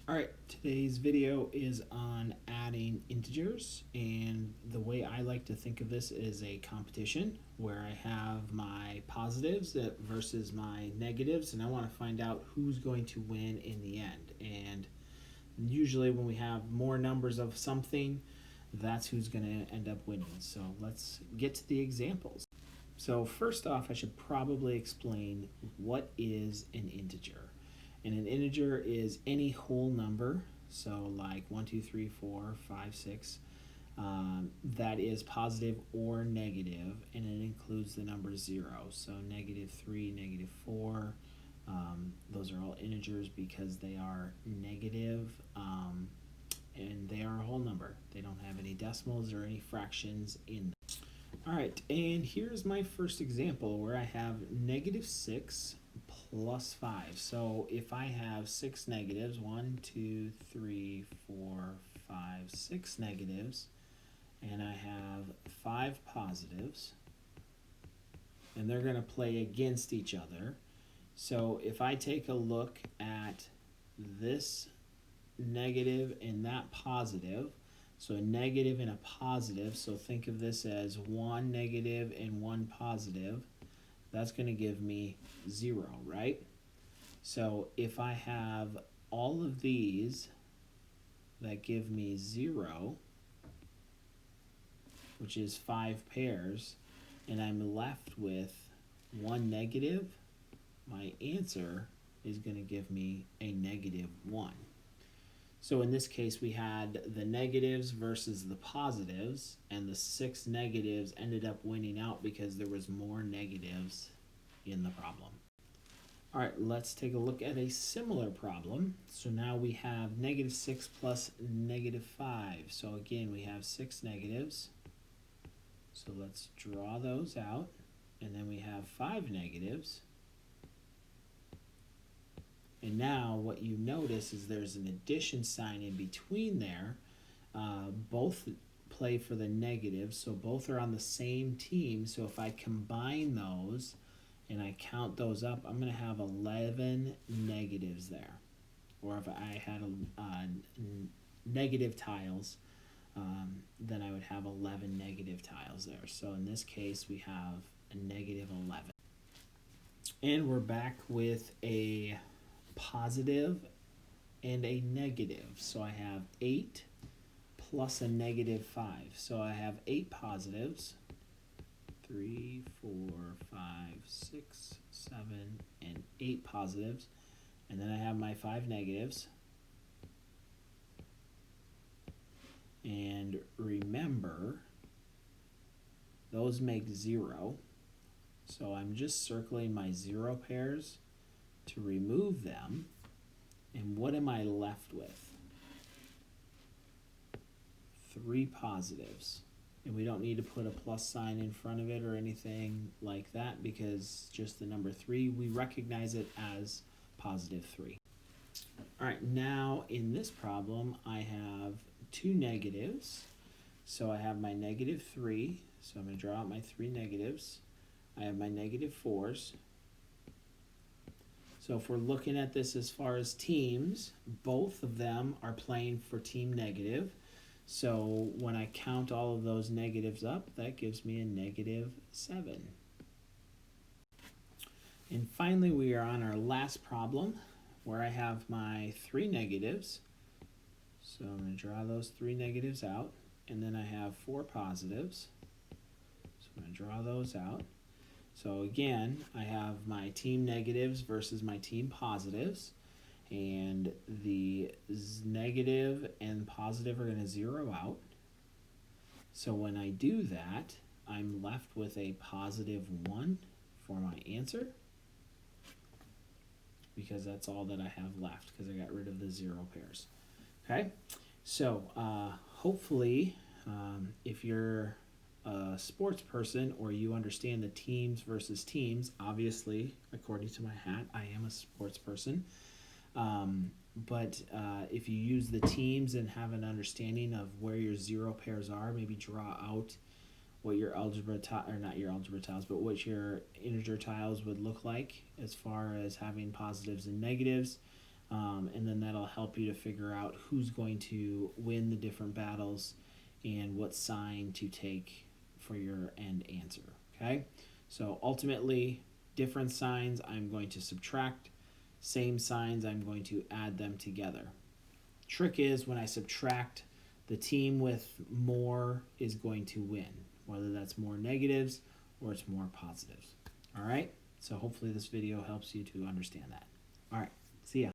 All right, today's video is on adding integers, and the way I like to think of this is a competition where I have my positives versus my negatives, and I want to find out who's going to win in the end. And usually when we have more numbers of something, that's who's going to end up winning. So let's get to the examples. So first off, I should probably explain what is an integer. And an integer is any whole number, so like 1, 2, 3, 4, 5, 6, that is positive or negative, and it includes the number 0. So negative 3, negative 4, those are all integers because they are negative, and they are a whole number. They don't have any decimals or any fractions in them. All right, and here's my first example where I have negative 6 plus 5. So if I have 6 negatives, 1, 2, 3, 4, 5, 6 negatives, and I have 5 positives, and they're going to play against each other. So if I take a look at this negative and that positive, so a negative and a positive, so think of this as 1 negative and 1 positive, that's going to give me 0, right? So if I have all of these that give me 0, which is 5 pairs, and I'm left with 1 negative, my answer is going to give me a negative 1. So in this case, we had the negatives versus the positives, and the 6 negatives ended up winning out because there was more negatives in the problem. All right, let's take a look at a similar problem. So now we have negative 6 plus negative 5. So again, we have 6 negatives. So let's draw those out. And then we have 5 negatives. And now what you notice is there's an addition sign in between there. Both play for the negatives, so both are on the same team. So if I combine those and I count those up, I'm going to have 11 negatives there. Or if I had negative tiles, then I would have 11 negative tiles there. So in this case, we have a negative 11. And we're back with a positive and a negative. So I have 8 plus a negative 5. So I have 8 positives, 3, 4, 5, 6, 7, and 8 positives. And then I have my 5 negatives. And remember, those make 0. So I'm just circling my 0 pairs to remove them, and what am I left with? 3 positives, and we don't need to put a plus sign in front of it or anything like that because just the number 3, we recognize it as positive 3. All right, now in this problem I have 2 negatives, so I have my negative 3, so I'm going to draw out my 3 negatives. I have my negative 4s. So if we're looking at this as far as teams, both of them are playing for team negative. So when I count all of those negatives up, that gives me a negative 7. And finally, we are on our last problem where I have my 3 negatives. So I'm going to draw those 3 negatives out. And then I have 4 positives. So I'm going to draw those out. So again, I have my team negatives versus my team positives, and the negative and positive are going to 0 out. So when I do that, I'm left with a positive 1 for my answer, because that's all that I have left because I got rid of the 0 pairs. Okay, so hopefully if you're a sports person or you understand the teams versus teams, obviously according to my hat I am a sports person, but if you use the teams and have an understanding of where your 0 pairs are, maybe draw out what your algebra or not your algebra tiles, but what your integer tiles would look like as far as having positives and negatives. And then that'll help you to figure out who's going to win the different battles and what sign to take for your end answer. Okay, so ultimately, different signs I'm going to subtract, same signs I'm going to add them together. Trick is when I subtract, the team with more is going to win, whether that's more negatives or it's more positives. All right, so hopefully this video helps you to understand that. All right, see ya.